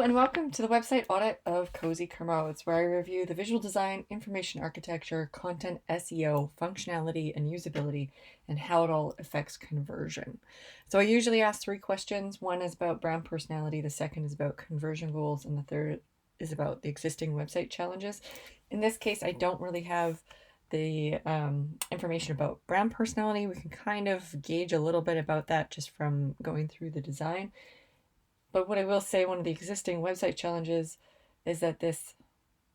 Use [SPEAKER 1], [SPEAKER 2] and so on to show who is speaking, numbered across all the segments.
[SPEAKER 1] And welcome to the website audit of Kozy Kermodes, where I review the visual design, information architecture, content SEO, functionality, and usability, and how it all affects conversion. So I usually ask three questions. One is about brand personality, the second is about conversion goals, and the third is about the existing website challenges. In this case, I don't really have the information about brand personality. We can kind of gauge a little bit about that just from going through the design. But what I will say, one of the existing website challenges is that this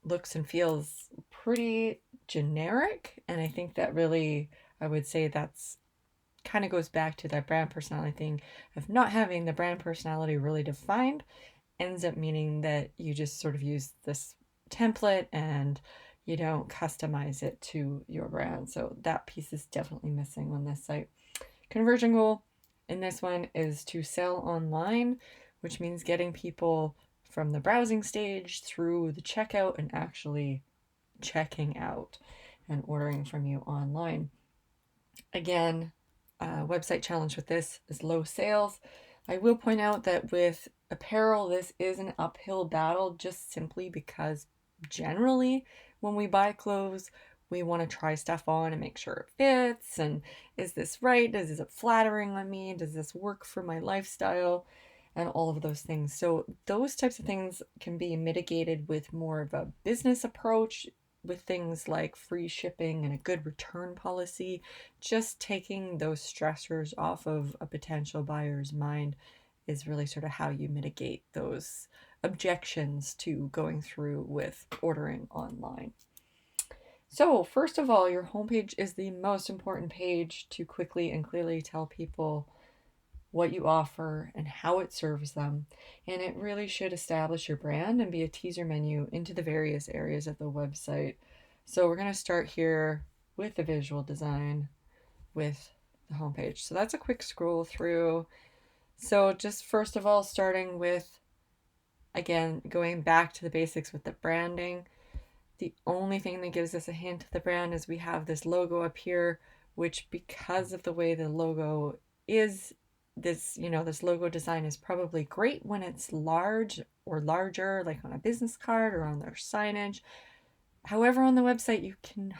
[SPEAKER 1] looks and feels pretty generic. And I think that really, I would say that's kind of goes back to that brand personality thing of not having the brand personality really defined, ends up meaning that you just sort of use this template and you don't customize it to your brand. So that piece is definitely missing on this site. Conversion goal in this one is to sell online, which means getting people from the browsing stage through the checkout and actually checking out and ordering from you online. Again, website challenge with this is low sales. I will point out that with apparel, this is an uphill battle just simply because generally when we buy clothes, we want to try stuff on and make sure it fits. And is this right? Is it flattering on me? Does this work for my lifestyle? And all of those things. So those types of things can be mitigated with more of a business approach, with things like free shipping and a good return policy. Just taking those stressors off of a potential buyer's mind is really sort of how you mitigate those objections to going through with ordering online. So, first of all, your homepage is the most important page to quickly and clearly tell people what you offer and how it serves them. And it really should establish your brand and be a teaser menu into the various areas of the website. So we're going to start here with the visual design with the homepage. So that's a quick scroll through. So just first of all, starting with, again, going back to the basics with the branding. The only thing that gives us a hint of the brand is we have this logo up here, which because of the way the logo is, this logo design is probably great when it's large or larger, like on a business card or on their signage. However, on the website, you can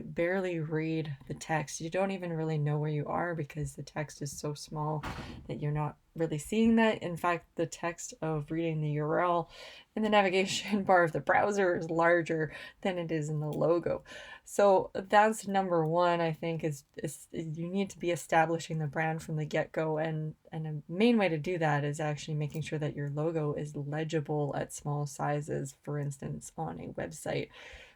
[SPEAKER 1] barely read the text. You don't even really know where you are because the text is so small that you're not really seeing that. In fact, the text of reading the URL in the navigation bar of the browser is larger than it is in the logo. So that's number one, I think, is you need to be establishing the brand from the get-go. And a main way to do that is actually making sure that your logo is legible at small sizes, for instance, on a website.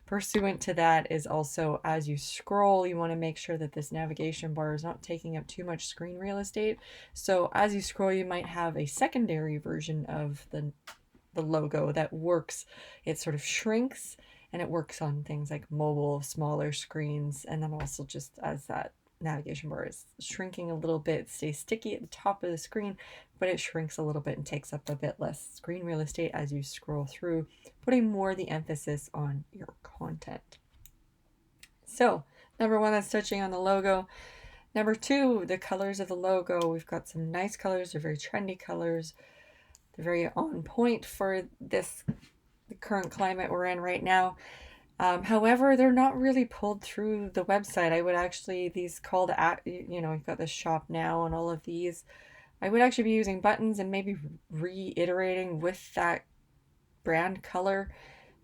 [SPEAKER 1] Pursuant to that is also, as you scroll, you want to make sure that this navigation bar is not taking up too much screen real estate. So as you scroll, you might have a secondary version of the logo that works. It sort of shrinks and it works on things like mobile, smaller screens. And then also just as that navigation bar is shrinking a little bit, it stays sticky at the top of the screen, but it shrinks a little bit and takes up a bit less screen real estate as you scroll through, putting more the emphasis on your content. So number one, that's touching on the logo. Number two, the colors of the logo. We've got some nice colors. They're very trendy colors. They're very on point for the current climate we're in right now. However, they're not really pulled through the website. I would actually, these call to, you've got the shop now and all of these. I would actually be using buttons and maybe reiterating with that brand color,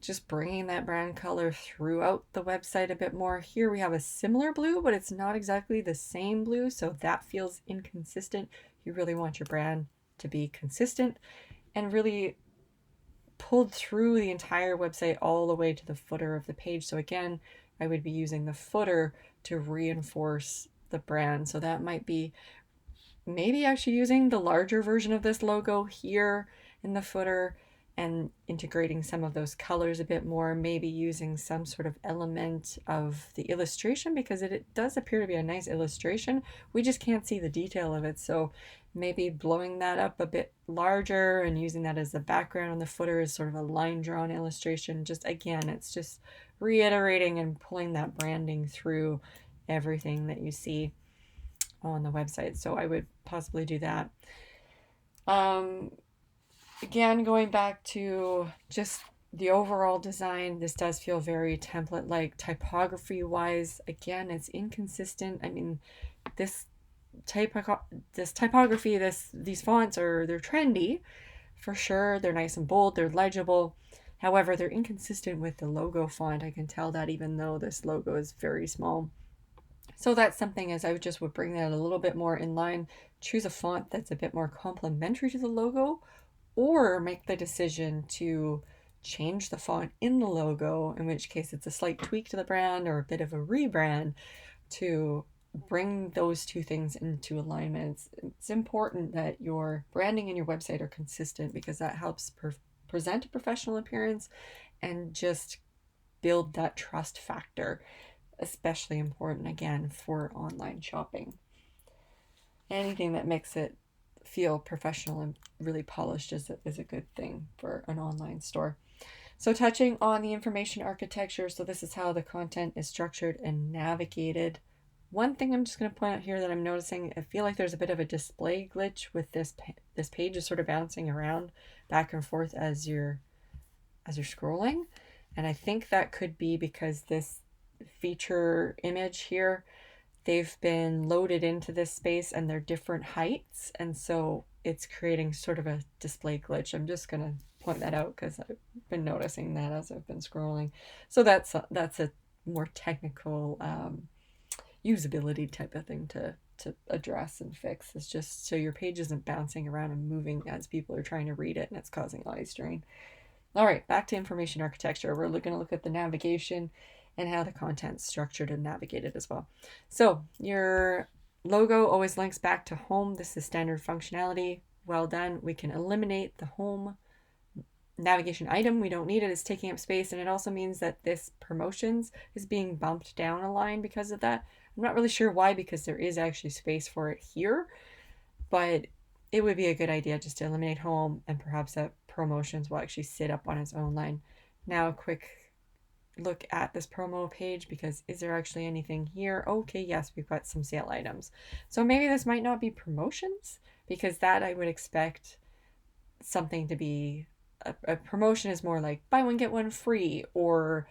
[SPEAKER 1] just bringing that brand color throughout the website a bit more. Here we have a similar blue, but it's not exactly the same blue, so that feels inconsistent. You really want your brand to be consistent and really pulled through the entire website all the way to the footer of the page. So again, I would be using the footer to reinforce the brand. So that might be maybe actually using the larger version of this logo here in the footer and integrating some of those colors a bit more, maybe using some sort of element of the illustration because it does appear to be a nice illustration. We just can't see the detail of it. So maybe blowing that up a bit larger and using that as the background on the footer as sort of a line drawn illustration. Just again, it's just reiterating and pulling that branding through everything that you see on the website. So I would possibly do that. again, going back to just the overall design, this does feel very template-like. Typography-wise, again, it's inconsistent. I mean, this typography, these fonts they're trendy for sure. They're nice and bold. They're legible. However, they're inconsistent with the logo font. I can tell that even though this logo is very small. So that's something as I would bring that a little bit more in line. Choose a font that's a bit more complementary to the logo, or make the decision to change the font in the logo, in which case it's a slight tweak to the brand or a bit of a rebrand to bring those two things into alignment. It's important that your branding and your website are consistent because that helps present a professional appearance and just build that trust factor, especially important again for online shopping. Anything that makes it feel professional and really polished is a good thing for an online store. So touching on the information architecture, so this is how the content is structured and navigated. One thing I'm just going to point out here that I'm noticing, I feel like there's a bit of a display glitch with this page is sort of bouncing around back and forth as you're scrolling. And I think that could be because this feature image here, they've been loaded into this space and they're different heights, and so it's creating sort of a display glitch. I'm just going to point that out because I've been noticing that as I've been scrolling. So that's a more technical usability type of thing to address and fix. It's just so your page isn't bouncing around and moving as people are trying to read it and it's causing eye strain. All right, back to information architecture. We're going to look at the navigation and how the content's structured and navigated as well. So your logo always links back to home. This is standard functionality. Well done. We can eliminate the home navigation item. We don't need it. It's taking up space, and it also means that this promotions is being bumped down a line because of that. I'm not really sure why, because there is actually space for it here, but it would be a good idea just to eliminate home, and perhaps that promotions will actually sit up on its own line. Now a quick look at this promo page, because is there actually anything here? Okay, yes, we've got some sale items. So maybe this might not be promotions, because that I would expect something to be a promotion is more like buy one get one free or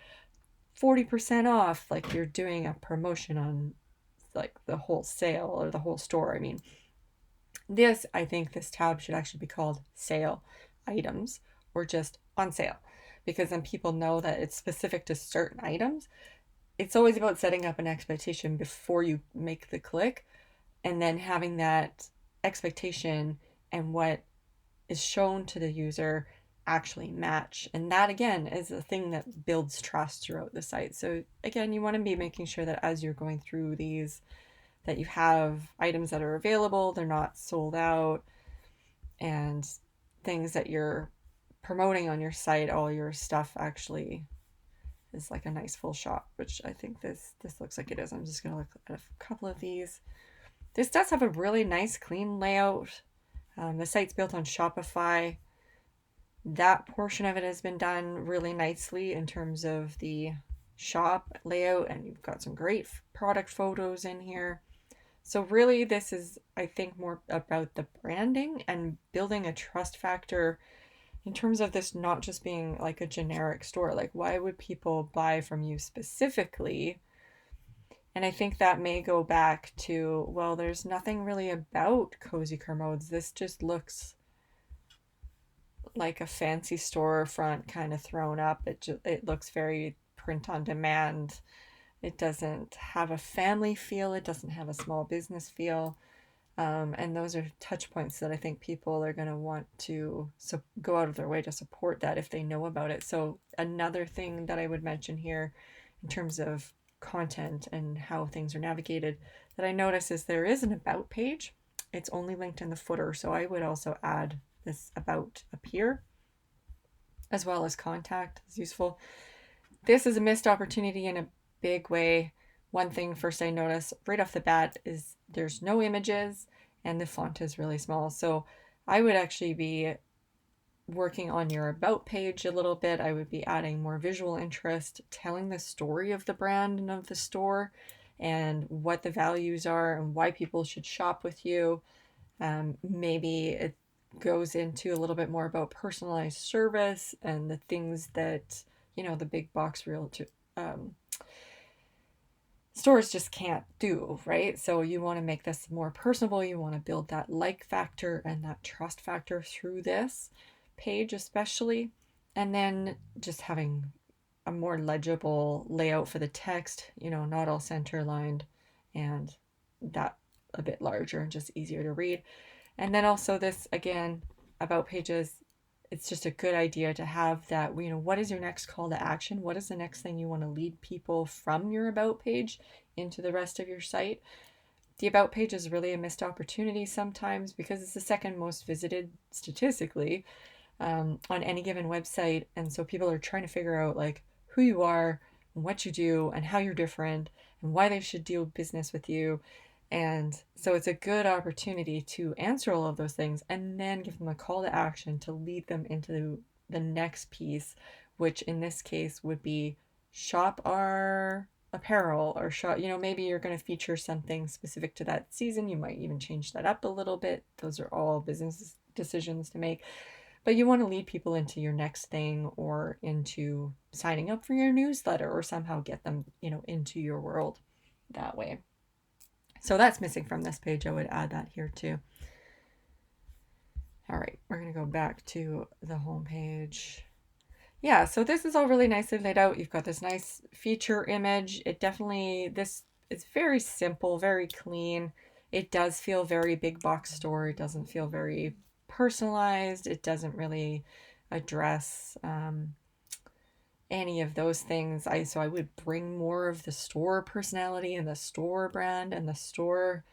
[SPEAKER 1] 40% off, like you're doing a promotion on like the whole sale or the whole store. I mean, I think this tab should actually be called sale items or just on sale, because then people know that it's specific to certain items. It's always about setting up an expectation before you make the click, and then having that expectation and what is shown to the user actually match. And that again is a thing that builds trust throughout the site. So again, you want to be making sure that as you're going through these, that you have items that are available, they're not sold out, and things that you're promoting on your site, all your stuff actually is like a nice full shot, which I think this looks like it is. I'm just going to look at a couple of these. This does have a really nice clean layout. The site's built on Shopify. That portion of it has been done really nicely in terms of the shop layout, and you've got some great product photos in here. So really this is, I think, more about the branding and building a trust factor in terms of this not just being like a generic store. Like, why would people buy from you specifically? And I think that may go back to, well, there's nothing really about Kozy Kermodes. This just looks like a fancy storefront kind of thrown up. It looks very print on demand. It doesn't have a family feel. It doesn't have a small business feel. And those are touch points that I think people are going to want to go out of their way to support that if they know about it. So another thing that I would mention here in terms of content and how things are navigated that I notice is there is an about page. It's only linked in the footer. So I would also add this about up here, as well as contact is useful. This is a missed opportunity in a big way. One thing first I notice right off the bat is there's no images and the font is really small. So I would actually be working on your about page a little bit. I would be adding more visual interest, telling the story of the brand and of the store and what the values are and why people should shop with you. Maybe goes into a little bit more about personalized service and the things that, the big box realtor stores just can't do, right? So you want to make this more personable. You want to build that like factor and that trust factor through this page, especially. And then just having a more legible layout for the text, not all center lined, and that a bit larger and just easier to read. And then also this, again, about pages, it's just a good idea to have that, what is your next call to action? What is the next thing you want to lead people from your about page into the rest of your site? The about page is really a missed opportunity sometimes because it's the second most visited statistically on any given website. And so people are trying to figure out like who you are and what you do and how you're different and why they should do business with you. And so it's a good opportunity to answer all of those things and then give them a call to action to lead them into the next piece, which in this case would be shop our apparel or shop, maybe you're going to feature something specific to that season. You might even change that up a little bit. Those are all business decisions to make. But you want to lead people into your next thing or into signing up for your newsletter or somehow get them, into your world that way. So that's missing from this page. I would add that here too. All right, we're going to go back to the home page. Yeah, so this is all really nicely laid out. You've got this nice feature image. This is very simple, very clean. It does feel very big box store. It doesn't feel very personalized. It doesn't really address any of those things. So I would bring more of the store personality and the store brand and the store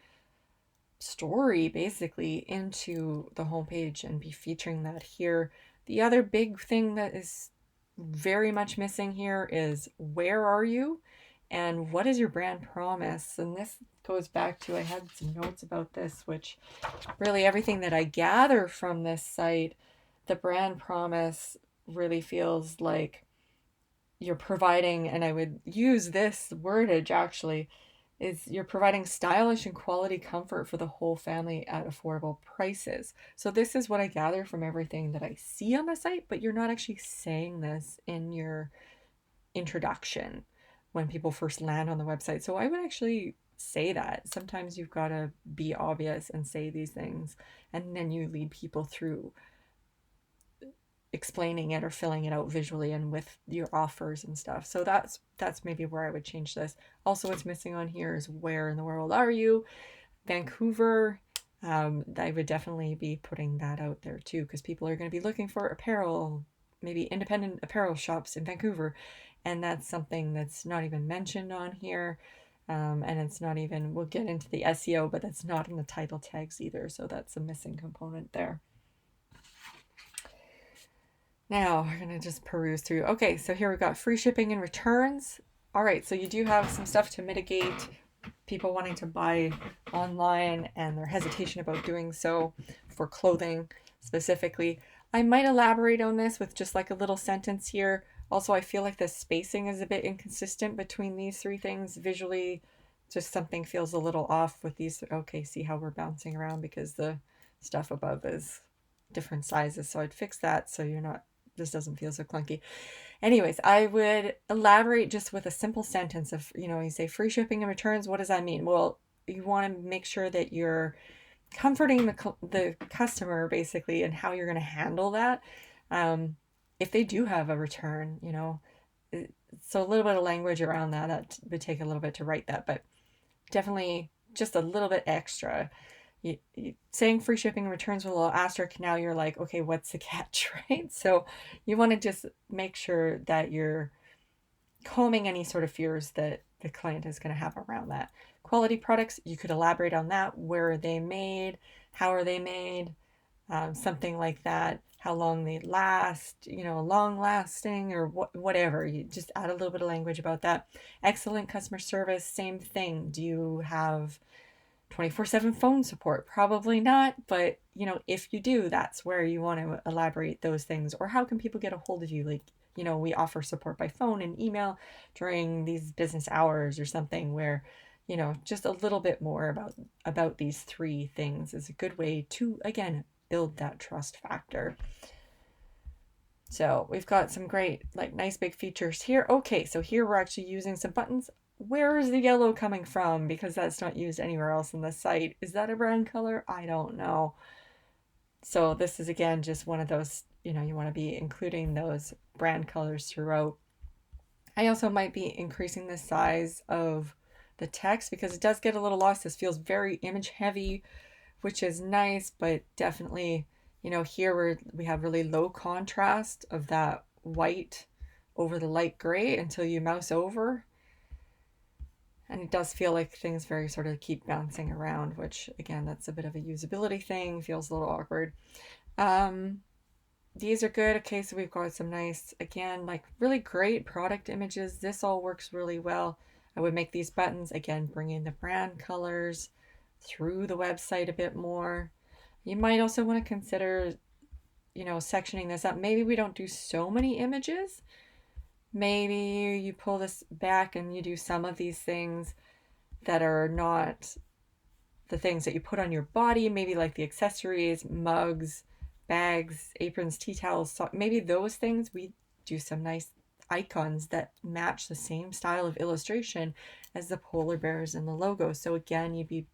[SPEAKER 1] story basically into the homepage and be featuring that here. The other big thing that is very much missing here is where are you and what is your brand promise? And this goes back to, I had some notes about this, which really everything that I gather from this site, the brand promise really feels like you're providing, and I would use this wordage actually, is you're providing stylish and quality comfort for the whole family at affordable prices. So this is what I gather from everything that I see on the site, but you're not actually saying this in your introduction when people first land on the website. So I would actually say that. Sometimes you've got to be obvious and say these things, and then you lead people through explaining it or filling it out visually and with your offers and stuff. So that's maybe where I would change this. Also, what's missing on here is where in the world are you? Vancouver. I would definitely be putting that out there too, because people are going to be looking for apparel, maybe independent apparel shops in Vancouver, and that's something that's not even mentioned on here. And it's not even, we'll get into the SEO, but that's not in the title tags either. So that's a missing component there. Now we're going to just peruse through. Okay, so here we've got free shipping and returns. All right, so you do have some stuff to mitigate people wanting to buy online and their hesitation about doing so for clothing specifically. I might elaborate on this with just like a little sentence here. Also, I feel like the spacing is a bit inconsistent between these three things. Visually, just something feels a little off with these. Okay, see how we're bouncing around because the stuff above is different sizes. So I'd fix that so this doesn't feel so clunky. Anyways, I would elaborate just with a simple sentence of, you say free shipping and returns. What does that mean? Well, you want to make sure that you're comforting the customer basically and how you're going to handle that. If they do have a return, so a little bit of language around that would take a little bit to write that, but definitely just a little bit extra. Saying free shipping and returns with a little asterisk, now you're like, okay, what's the catch, right? So you want to just make sure that you're calming any sort of fears that the client is going to have around that. Quality products, you could elaborate on that. Where are they made? How are they made? Something like that. How long they last, long lasting or whatever. You just add a little bit of language about that. Excellent customer service, same thing. Do you have 24/7 phone support? Probably not, but if you do, that's where you want to elaborate those things. Or how can people get a hold of you? Like, we offer support by phone and email during these business hours or something where, just a little bit more about these three things is a good way to, again, build that trust factor. So we've got some great, like, nice big features here. Okay, so here we're actually using some buttons. Where is the yellow coming from? Because that's not used anywhere else in the site. Is that a brand color? I don't know. So this is, again, just one of those, you want to be including those brand colors throughout. I also might be increasing the size of the text because it does get a little lost. This feels very image heavy, which is nice, but definitely, here we have really low contrast of that white over the light gray until you mouse over. And it does feel like things very sort of keep bouncing around, which, again, that's a bit of a usability thing. Feels a little awkward. These are good. Okay, so we've got some nice, again, like really great product images. This all works really well. I would make these buttons, again, bring in the brand colors through the website a bit more. You might also want to consider, sectioning this up. Maybe we don't do so many images. Maybe you pull this back and you do some of these things that are not the things that you put on your body, maybe like the accessories, mugs, bags, aprons, tea towels, maybe those things. We do some nice icons that match the same style of illustration as the polar bears and the logo. So again, you'd be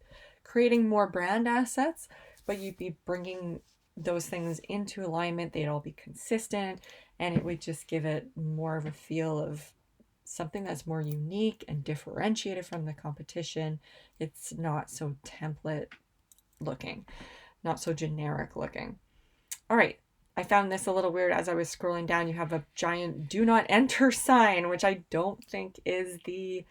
[SPEAKER 1] creating more brand assets, but you'd be bringing those things into alignment. They'd all be consistent, and it would just give it more of a feel of something that's more unique and differentiated from the competition. It's not so template looking, not so generic looking. All right, I found this a little weird as I was scrolling down. You have a giant do not enter sign, which I don't think is the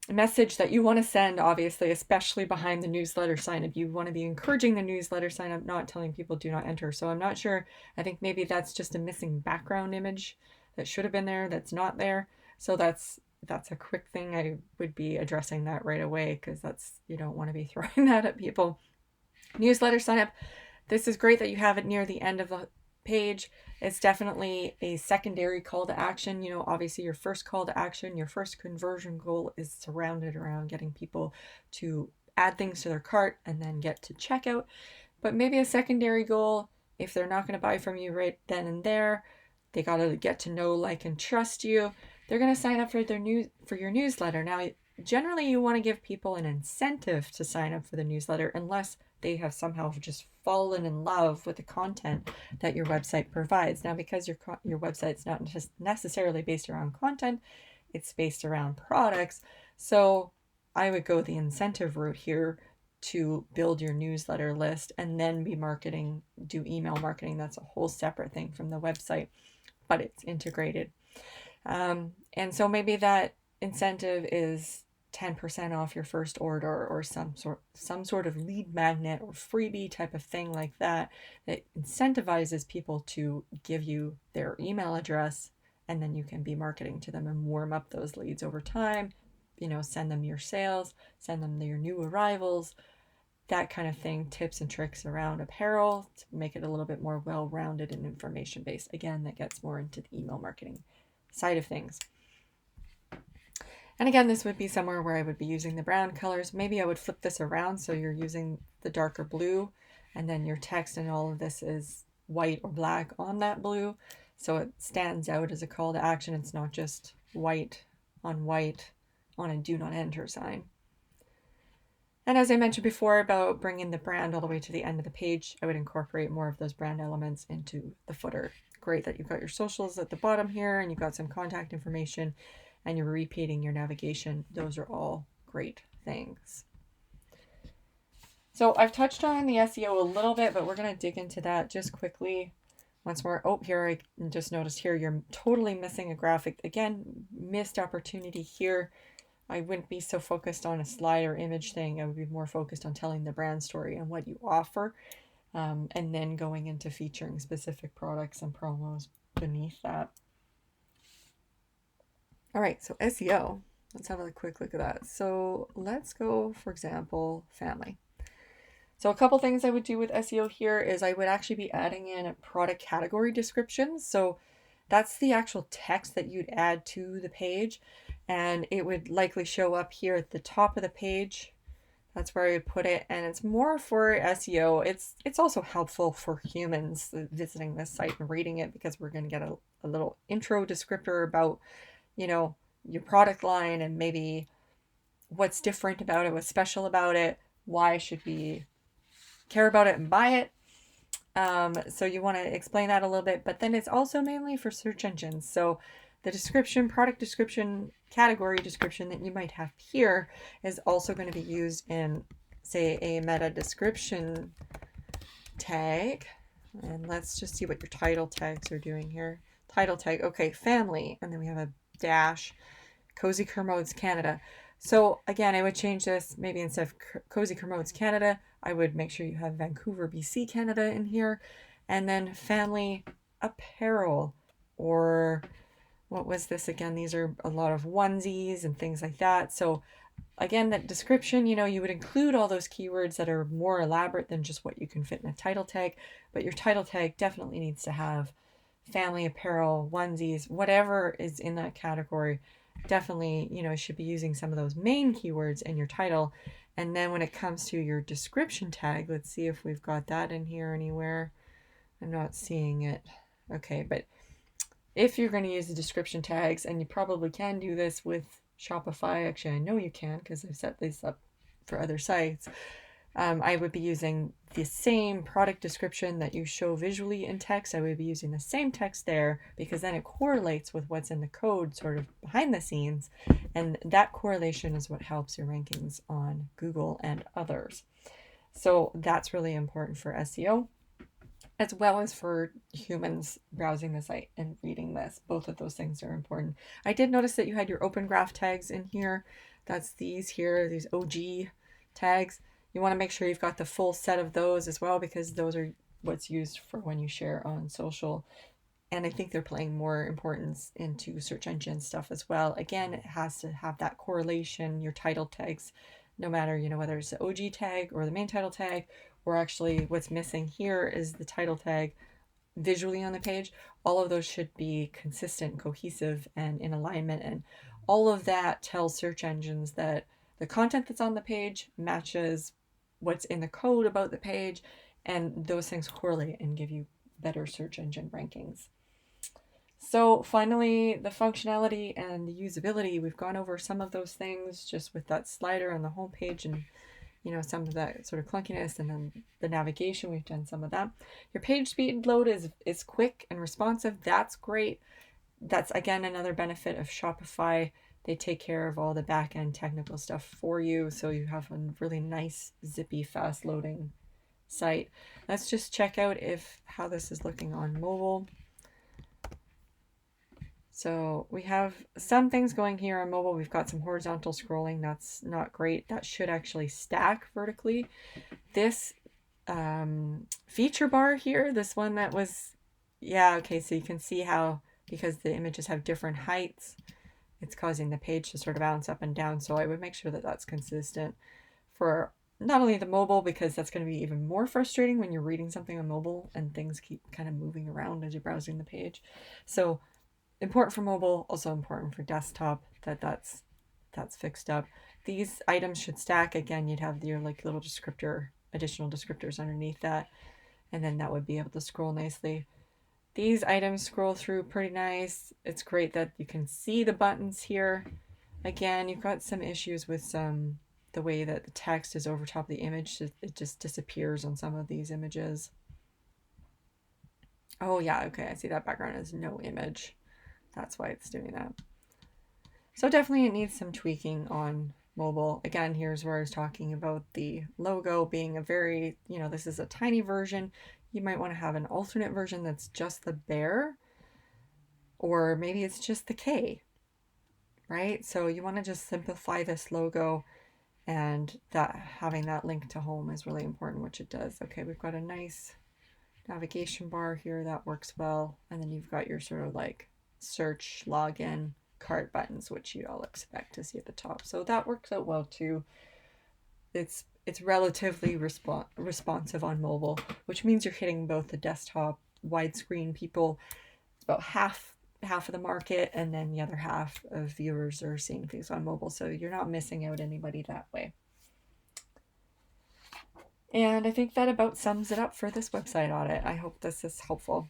[SPEAKER 1] message that you want to send, obviously, especially behind the newsletter sign up. You want to be encouraging the newsletter sign up, not telling people do not enter. So I'm not sure. I think maybe that's just a missing background image that should have been there that's not there. So that's a quick thing. I would be addressing that right away, because you don't want to be throwing that at people. Newsletter sign up. This is great that you have it near the end of the page. It's definitely a secondary call to action. Obviously your first call to action, your first conversion goal is surrounded around getting people to add things to their cart and then get to checkout. But maybe a secondary goal, if they're not going to buy from you right then and there, they got to get to know, like, and trust you. They're going to sign up for your newsletter. Now, generally you want to give people an incentive to sign up for the newsletter, unless they have somehow just fallen in love with the content that your website provides. Now, because your website's not just necessarily based around content, it's based around products. So I would go the incentive route here to build your newsletter list and then do email marketing. That's a whole separate thing from the website, but it's integrated. And so maybe that incentive is 10% off your first order, or some sort of lead magnet or freebie type of thing like that incentivizes people to give you their email address, and then you can be marketing to them and warm up those leads over time. Send them your sales, send them your new arrivals, that kind of thing. Tips and tricks around apparel to make it a little bit more well-rounded and information-based. Again, that gets more into the email marketing side of things. And again, this would be somewhere where I would be using the brown colors. Maybe I would flip this around so you're using the darker blue, and then your text and all of this is white or black on that blue, so it stands out as a call to action. It's not just white on a do not enter sign. And as I mentioned before about bringing the brand all the way to the end of the page, I would incorporate more of those brand elements into the footer. Great that you've got your socials at the bottom here, and you've got some contact information, and you're repeating your navigation. Those are all great things. So I've touched on the SEO a little bit, but we're going to dig into that just quickly once more. Oh, here, I just noticed here, you're totally missing a graphic. Again, missed opportunity here. I wouldn't be so focused on a slide or image thing. I would be more focused on telling the brand story and what you offer, and then going into featuring specific products and promos beneath that. All right, so SEO, let's have a quick look at that. So let's go, for example, family. So a couple things I would do with SEO here is I would actually be adding in product category descriptions. So that's the actual text that you'd add to the page, and it would likely show up here at the top of the page. That's where I would put it, and it's more for SEO. It's also helpful for humans visiting this site and reading it, because we're going to get a little intro descriptor about, you know, your product line and maybe what's different about it, what's special about it, why should we care about it and buy it. So you want to explain that a little bit, but then it's also mainly for search engines. So the description, product description, category description that you might have here is also going to be used in, say, a meta description tag. And let's just see what your title tags are doing here. Title tag, okay, family, and then we have a dash, Kozy Kermodes Canada. So again, I would change this, maybe instead of Kozy Kermodes Canada, I would make sure you have Vancouver, BC, Canada in here. And then family apparel, or what was this again? These are a lot of onesies and things like that. So again, that description, you would include all those keywords that are more elaborate than just what you can fit in a title tag. But your title tag definitely needs to have family apparel, onesies, whatever is in that category. Definitely, should be using some of those main keywords in your title. And then when it comes to your description tag, let's see if we've got that in here anywhere. I'm not seeing it. Okay, but if you're going to use the description tags, and you probably can do this with Shopify, actually I know you can because I've set these up for other sites, I would be using the same product description that you show visually in text. I would be using the same text there, because then it correlates with what's in the code sort of behind the scenes. And that correlation is what helps your rankings on Google and others. So that's really important for SEO, as well as for humans browsing the site and reading this. Both of those things are important. I did notice that you had your open graph tags in here. That's these here, these OG tags. You want to make sure you've got the full set of those as well, because those are what's used for when you share on social. And I think they're playing more importance into search engine stuff as well. Again, it has to have that correlation, your title tags, no matter, whether it's the OG tag or the main title tag, or actually what's missing here is the title tag visually on the page. All of those should be consistent, cohesive, and in alignment. And all of that tells search engines that the content that's on the page matches what's in the code about the page, and those things correlate and give you better search engine rankings. So finally, the functionality and the usability, we've gone over some of those things just with that slider on the home page, and some of that sort of clunkiness, and then the navigation, we've done some of that. Your page speed load is quick and responsive. That's great. That's again another benefit of Shopify. They take care of all the back-end technical stuff for you, so you have a really nice, zippy, fast loading site. Let's just check out how this is looking on mobile. So we have some things going here on mobile. We've got some horizontal scrolling. That's not great. That should actually stack vertically. This feature bar here, this one that was, okay, so you can see how, because the images have different heights, it's causing the page to sort of bounce up and down. So I would make sure that that's consistent for not only the mobile, because that's going to be even more frustrating when you're reading something on mobile and things keep kind of moving around as you're browsing the page. So important for mobile, also important for desktop, that's fixed up. These items should stack. Again, you'd have your little additional descriptors underneath that, and then that would be able to scroll nicely. These items scroll through pretty nice. It's great that you can see the buttons here. Again, you've got some issues with the way that the text is over top of the image. It just disappears on some of these images. Oh yeah, okay, I see that background is no image. That's why it's doing that. So definitely it needs some tweaking on mobile. Again, here's where I was talking about the logo being a very, this is a tiny version. You might want to have an alternate version that's just the bear, or maybe it's just the K, right? So you want to just simplify this logo, and that having that link to home is really important, which it does. Okay, we've got a nice navigation bar here that works well. And then you've got your sort of search, login, cart buttons, which you all expect to see at the top. So that works out well too. It's relatively responsive on mobile, which means you're hitting both the desktop widescreen people. It's about half of the market, and then the other half of viewers are seeing things on mobile. So you're not missing out anybody that way. And I think that about sums it up for this website audit. I hope this is helpful.